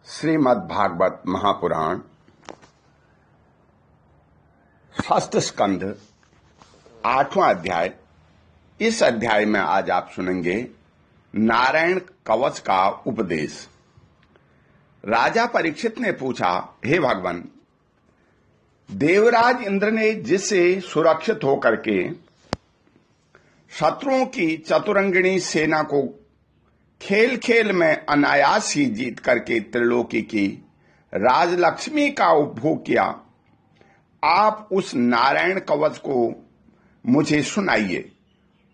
श्रीमद् भागवत महापुराण षष्ठ स्कंध 8वां अध्याय। इस अध्याय में आज आप सुनेंगे नारायण कवच का उपदेश। राजा परीक्षित ने पूछा, हे भगवान, देवराज इंद्र ने जिससे सुरक्षित होकर के शत्रुओं की चतुरंगिणी सेना को खेल खेल में अनायास ही जीत करके त्रिलोकी की राजलक्ष्मी का उपभोग किया, आप उस नारायण कवच को मुझे सुनाइए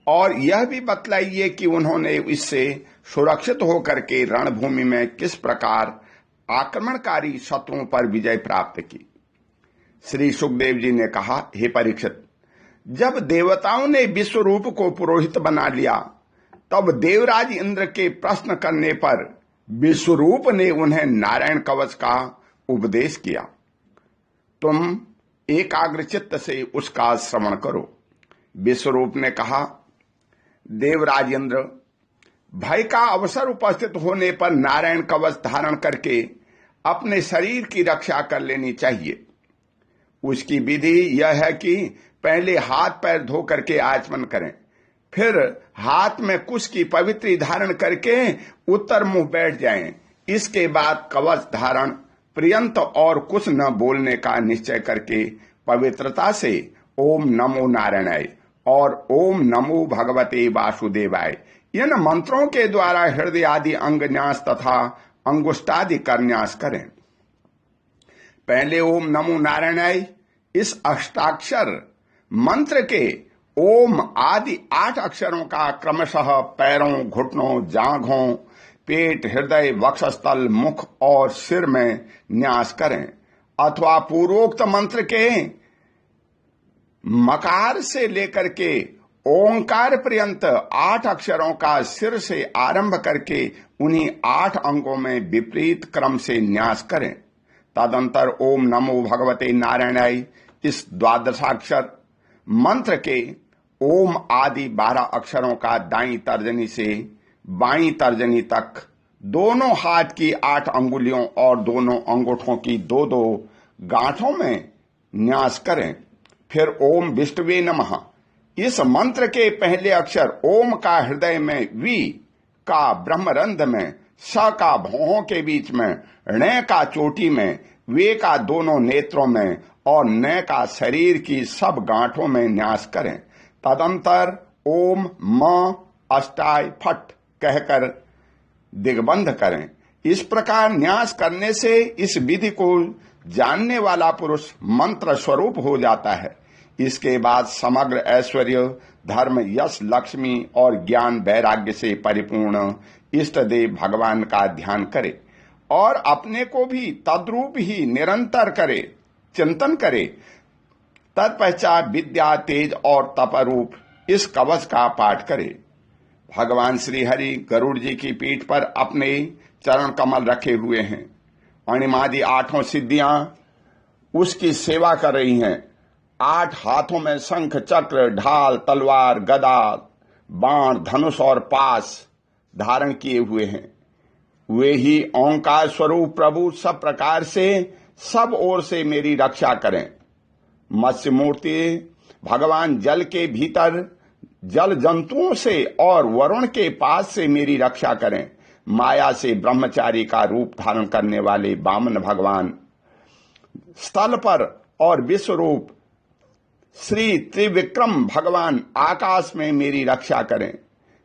और यह भी बतलाइए कि उन्होंने इससे सुरक्षित होकर के रणभूमि में किस प्रकार आक्रमणकारी शत्रुओं पर विजय प्राप्त की। श्री सुखदेव जी ने कहा, हे परीक्षित, जब देवताओं ने विश्वरूप को पुरोहित बना लिया तब देवराज इंद्र के प्रश्न करने पर विश्वरूप ने उन्हें नारायण कवच का उपदेश किया। तुम एकाग्रचित्त से उसका श्रवण करो। विश्वरूप ने कहा, देवराज इंद्र, भय का अवसर उपस्थित होने पर नारायण कवच धारण करके अपने शरीर की रक्षा कर लेनी चाहिए। उसकी विधि यह है कि पहले हाथ पैर धो करके आचमन करें, फिर हाथ में कुश की पवित्री धारण करके उत्तर मुंह बैठ जाएं। इसके बाद कवच धारण पर्यंत और कुछ न बोलने का निश्चय करके पवित्रता से ओम नमो नारायणाय और ओम नमो भगवते वासुदेवाय इन मंत्रों के द्वारा हृदय आदि अंगन्यास तथा अंगुष्टादि करन्यास करें। पहले ओम नमो नारायणाय इस अष्टाक्षर मंत्र के ओम आदि 8 अक्षरों का क्रमशः पैरों, घुटनों, जांघों, पेट, हृदय, वक्षस्थल, मुख और सिर में न्यास करें, अथवा पूर्वोक्त मंत्र के मकार से लेकर के ओंकार पर्यंत 8 अक्षरों का सिर से आरंभ करके उन्हीं 8 अंगों में विपरीत क्रम से न्यास करें। तदंतर ओम नमो भगवते नारायणाय इस 12 मंत्र के ओम आदि 12 अक्षरों का दाईं तर्जनी से बाईं तर्जनी तक दोनों हाथ की 8 अंगुलियों और दोनों अंगूठों की 2-2 गांठों में न्यास करें। फिर ओम विष्णुवे नमः इस मंत्र के पहले अक्षर ओम का हृदय में, वी का ब्रह्मरंध्र में, स का भौहों के बीच में, ण का चोटी में, वे का दोनों नेत्रों में और न का शरीर की सब गांठों में न्यास करें। तदंतर ओम म अष्टाय फट कहकर दिग्बंध करें। इस प्रकार न्यास करने से इस विधि को जानने वाला पुरुष मंत्र स्वरूप हो जाता है। इसके बाद समग्र ऐश्वर्य, धर्म, यश, लक्ष्मी और ज्ञान वैराग्य से परिपूर्ण इष्ट देव भगवान का ध्यान करे और अपने को भी तद्रूप ही निरंतर करे, चिंतन करे। तत्पश्चात विद्या, तेज और तपरूप इस कवच का पाठ करे। भगवान श्री हरि गरुड़ जी की पीठ पर अपने चरण कमल रखे हुए हैं। अणिमादि 8 सिद्धियां उसकी सेवा कर रही हैं। 8 हाथों में शंख, चक्र, ढाल, तलवार, गदा, बाण, धनुष और पास धारण किए हुए हैं। वे ही ओंकार स्वरूप प्रभु सब प्रकार से सब ओर से मेरी रक्षा करें। मत्स्य मूर्ति भगवान जल के भीतर जल जंतुओं से और वरुण के पास से मेरी रक्षा करें। माया से ब्रह्मचारी का रूप धारण करने वाले वामन भगवान स्थल पर और विश्वरूप श्री त्रिविक्रम भगवान आकाश में मेरी रक्षा करें।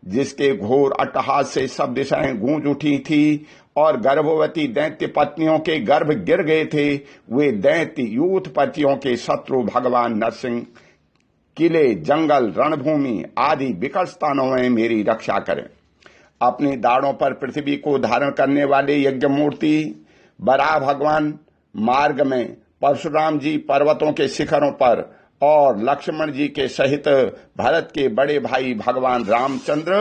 जिसके घोर अट्टहास से सब दिशाएं गूंज उठी थी और गर्भवती दैत्य पत्नियों के गर्भ गिर गए थे, वे दैत्य यूथ पतियों के शत्रु भगवान नरसिंह किले, जंगल, रणभूमि आदि विकट स्थानों में मेरी रक्षा करें। अपनी दाढ़ों पर पृथ्वी को धारण करने वाले यज्ञ मूर्ति बराह भगवान मार्ग में, परशुराम जी पर्वतों के शिखरों पर और लक्ष्मण जी के सहित भरत के बड़े भाई भगवान रामचंद्र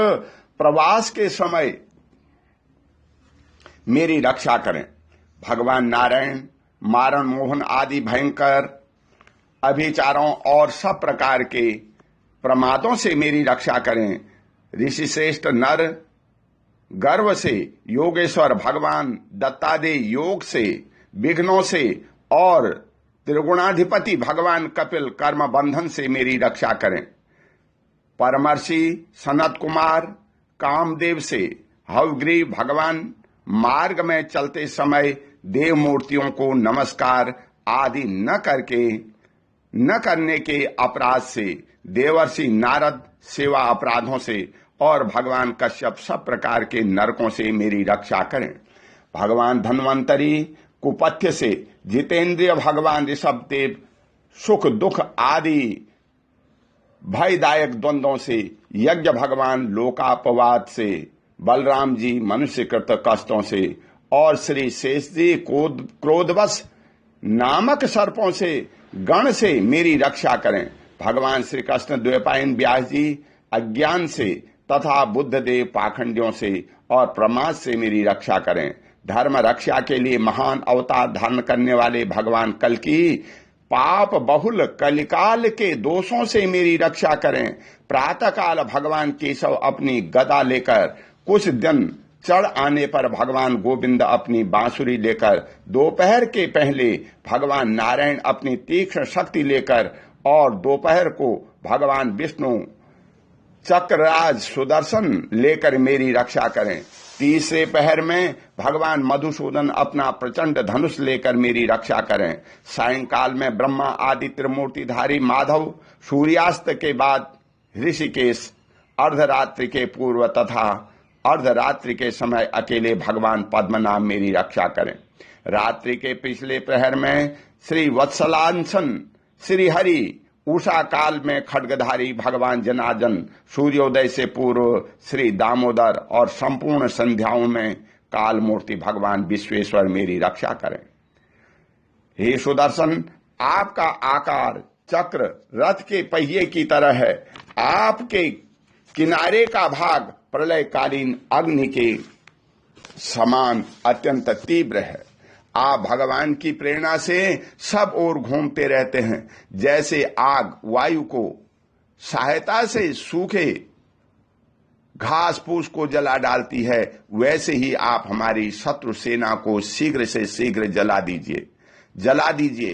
प्रवास के समय मेरी रक्षा करें। भगवान नारायण मारण, मोहन आदि भयंकर अभिचारों और सब प्रकार के प्रमादों से मेरी रक्षा करें। ऋषि श्रेष्ठ नर गर्व से योगेश्वर भगवान दत्तादे योग से, विघ्नों से और त्रिगुणाधिपति भगवान कपिल कर्म बंधन से मेरी रक्षा करें। परमर्षि सनत कुमार कामदेव से हवग्रीव भगवान मार्ग में चलते समय देव मूर्तियों को नमस्कार आदि न करने के अपराध से, देवर्षि नारद सेवा अपराधों से और भगवान कश्यप सब प्रकार के नरकों से मेरी रक्षा करें। भगवान धन्वंतरी कुपथ्य से, जितेंद्रिय भगवान ऋषभ देव सुख दुख आदि भयदायक द्वंद्वों से, यज्ञ भगवान लोकापवाद से, बलराम जी मनुष्यकृत कष्टों से और श्री शेष जी क्रोधवश नामक सर्पों से गण से मेरी रक्षा करें। भगवान श्री कृष्ण द्वैपायन व्यास जी अज्ञान से तथा बुद्ध देव पाखंडियों से और प्रमाद से मेरी रक्षा करें। धर्म रक्षा के लिए महान अवतार धारण करने वाले भगवान कल्कि पाप बहुल कलिकाल के दोषों से मेरी रक्षा करें। प्रातःकाल भगवान केशव अपनी गदा लेकर, कुछ दिन चढ़ आने पर भगवान गोविंद अपनी बांसुरी लेकर, दोपहर के पहले भगवान नारायण अपनी तीक्ष्ण शक्ति लेकर और दोपहर को भगवान विष्णु चक्रराज सुदर्शन लेकर मेरी रक्षा करें। तीसरे पहर में भगवान मधुसूदन अपना प्रचंड धनुष लेकर मेरी रक्षा करें। सायंकाल में ब्रह्मा आदि त्रिमूर्तिधारी माधव, सूर्यास्त के बाद ऋषिकेश, अर्धरात्रि के पूर्व तथा अर्धरात्रि के समय अकेले भगवान पद्मनाभ मेरी रक्षा करें। रात्रि के पिछले प्रहर में श्री वत्सलांसन श्री हरि, उषा काल में खड्गधारी भगवान जनार्दन, सूर्योदय से पूर्व श्री दामोदर और संपूर्ण संध्याओं में काल मूर्ति भगवान विश्वेश्वर मेरी रक्षा करें। हे सुदर्शन, आपका आकार चक्र रथ के पहिए की तरह है। आपके किनारे का भाग प्रलयकालीन अग्नि के समान अत्यंत तीव्र है। आप भगवान की प्रेरणा से सब ओर घूमते रहते हैं। जैसे आग वायु को सहायता से सूखे घास फूस को जला डालती है, वैसे ही आप हमारी शत्रु सेना को शीघ्र से शीघ्र जला दीजिए।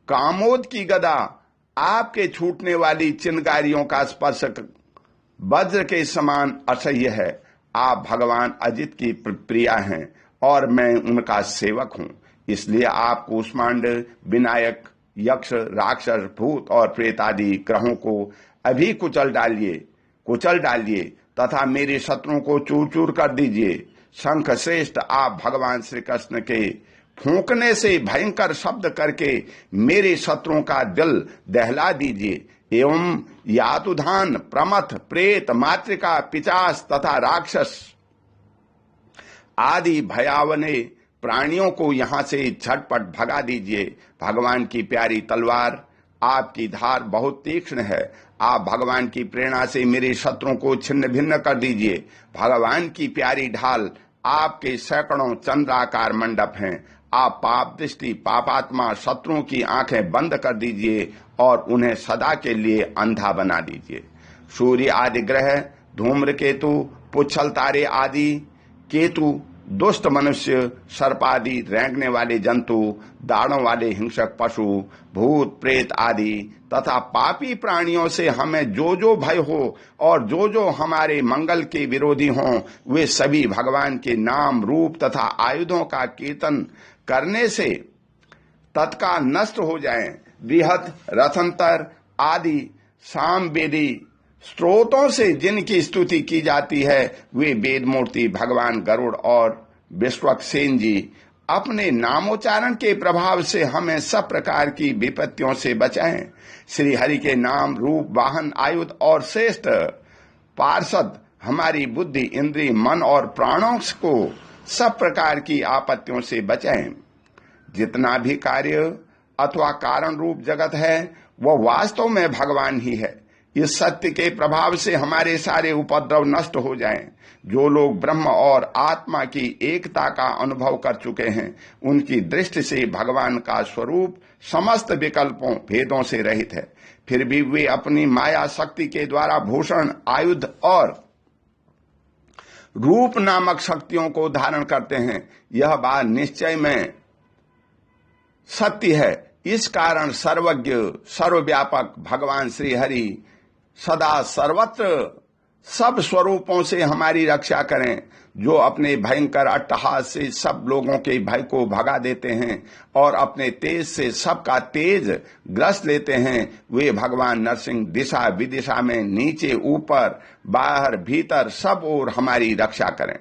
कामोद की गदा आपके छूटने वाली चिनगारियों का स्पर्श वज्र के समान असह्य है। आप भगवान अजित की प्रिया हैं और मैं उनका सेवक हूं, इसलिए आप कूष्मांड, विनायक, यक्ष, राक्षस, भूत और प्रेत आदि ग्रहों को अभी कुचल डालिए तथा मेरे शत्रुओं को चूर चूर कर दीजिए। शंख श्रेष्ठ, आप भगवान श्री कृष्ण के फूंकने से भयंकर शब्द करके मेरे शत्रुओं का दिल दहला दीजिए एवं यातुधान, प्रमथ, प्रेत, मातृका, पिचास तथा राक्षस आदि भयावने प्राणियों को यहां से झटपट भगा दीजिए। भगवान की प्यारी तलवार, आपकी धार बहुत तीक्ष्ण है। आप भगवान की प्रेरणा से मेरे शत्रुओं को छिन्न भिन्न कर दीजिए। भगवान की प्यारी ढाल, आपके सैकड़ों चंद्राकार मंडप हैं। आप पाप दृष्टि, पापात्मा शत्रुओं की आंखें बंद कर दीजिए और उन्हें सदा के लिए अंधा बना दीजिए। सूर्य आदि ग्रह, धूम्रकेतु, पुच्छल तारे आदि केतु, दुष्ट मनुष्य, सर्प आदि रेंगने वाले जंतु, दाढ़ों वाले हिंसक पशु, भूत प्रेत आदि तथा पापी प्राणियों से हमें जो जो भय हो और जो जो हमारे मंगल के विरोधी हों, वे सभी भगवान के नाम, रूप तथा आयुधों का कीर्तन करने से तत्काल नष्ट हो जाएं। बृहत, रथंतर आदि सामवेदी स्त्रोतों से जिनकी स्तुति की जाती है, वे वेद मूर्ति भगवान गरुड़ और विश्वक्सेन जी अपने नामोच्चारण के प्रभाव से हमें सब प्रकार की विपत्तियों से बचाएं। श्री हरि के नाम, रूप, वाहन, आयुध और श्रेष्ठ पार्षद हमारी बुद्धि, इंद्रिय, मन और प्राणों को सब प्रकार की आपत्तियों से बचाएं। जितना भी कार्य अथवा कारण रूप जगत है, वह वास्तव में भगवान ही है। इस सत्य के प्रभाव से हमारे सारे उपद्रव नष्ट हो जाएं। जो लोग ब्रह्म और आत्मा की एकता का अनुभव कर चुके हैं, उनकी दृष्टि से भगवान का स्वरूप समस्त विकल्पों, भेदों से रहित है। फिर भी वे अपनी माया शक्ति के द्वारा भूषण, आयुध और रूप नामक शक्तियों को धारण करते हैं। यह बात निश्चय में सत्य है। इस कारण सर्वज्ञ सर्वव्यापक भगवान श्री हरि सदा सर्वत्र सब स्वरूपों से हमारी रक्षा करें, जो अपने भयंकर अट्टहास से सब लोगों के भय को भगा देते हैं और अपने तेज से सबका तेज ग्रस लेते हैं। वे भगवान नरसिंह दिशा विदिशा में नीचे ऊपर बाहर भीतर सब ओर हमारी रक्षा करें।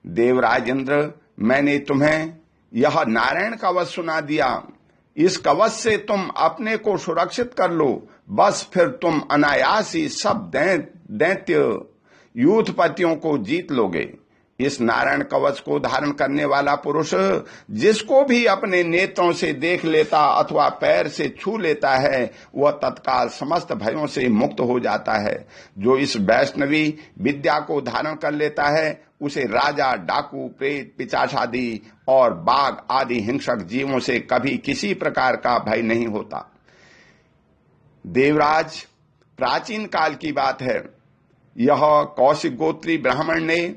देवराज इंद्र, मैंने तुम्हें यह नारायण कवच सुना दिया। इस कवच से तुम अपने को सुरक्षित कर लो, बस फिर तुम अनायास ही सब दैत्य यूथपतियों को जीत लोगे। इस नारायण कवच को धारण करने वाला पुरुष जिसको भी अपने नेत्रों से देख लेता अथवा पैर से छू लेता है, वह तत्काल समस्त भयों से मुक्त हो जाता है। जो इस वैष्णवी विद्या को धारण कर लेता है, उसे राजा, डाकू, प्रेत, पिशाचादि और बाघ आदि हिंसक जीवों से कभी किसी प्रकार का भय नहीं होता। देवराज, प्राचीन काल की बात है। यह कौशिक गोत्री ब्राह्मण ने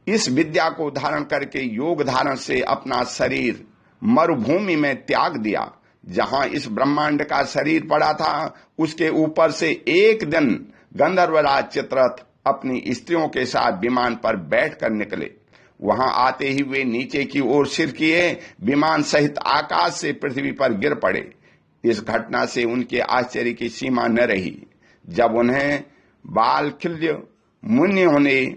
इस विद्या को धारण करके योग धारण से अपना शरीर मरुभूमि में त्याग दिया। जहां इस ब्रह्मांड का शरीर पड़ा था, उसके ऊपर से एक दिन गंधर्वराज चित्ररथ अपनी स्त्रियों के साथ विमान पर बैठकर निकले। वहां आते ही वे नीचे की ओर सिर किए विमान सहित आकाश से पृथ्वी पर गिर पड़े। इस घटना से उनके आश्चर्य की सीमा न रही। जब उन्हें बालखिल्य मुनियों ने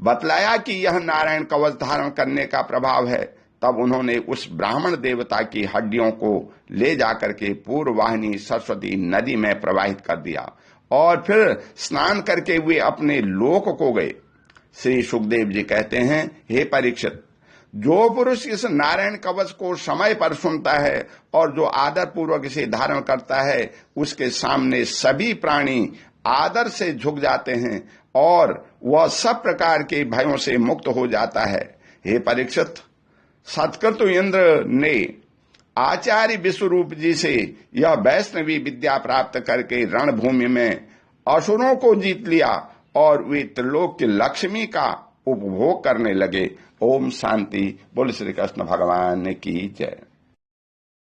बतलाया कि यह नारायण कवच धारण करने का प्रभाव है, तब उन्होंने उस ब्राह्मण देवता की हड्डियों को ले जाकर के पूर्ववाहिनी सरस्वती नदी में प्रवाहित कर दिया और फिर स्नान करके वे अपने लोक को गए। श्री सुखदेव जी कहते हैं, हे परीक्षित, जो पुरुष इस नारायण कवच को समय पर सुनता है और जो आदर पूर्वक इसे धारण करता है, उसके सामने सभी प्राणी आदर से झुक जाते हैं और वह सब प्रकार के भयों से मुक्त हो जाता है। हे परीक्षित, सत्कृतु इंद्र ने आचार्य विश्वरूप जी से यह वैष्णवी विद्या प्राप्त करके रणभूमि में असुरों को जीत लिया और वे त्रिलोक की लक्ष्मी का उपभोग करने लगे। ओम शांति। बोल श्री कृष्ण भगवान की जय।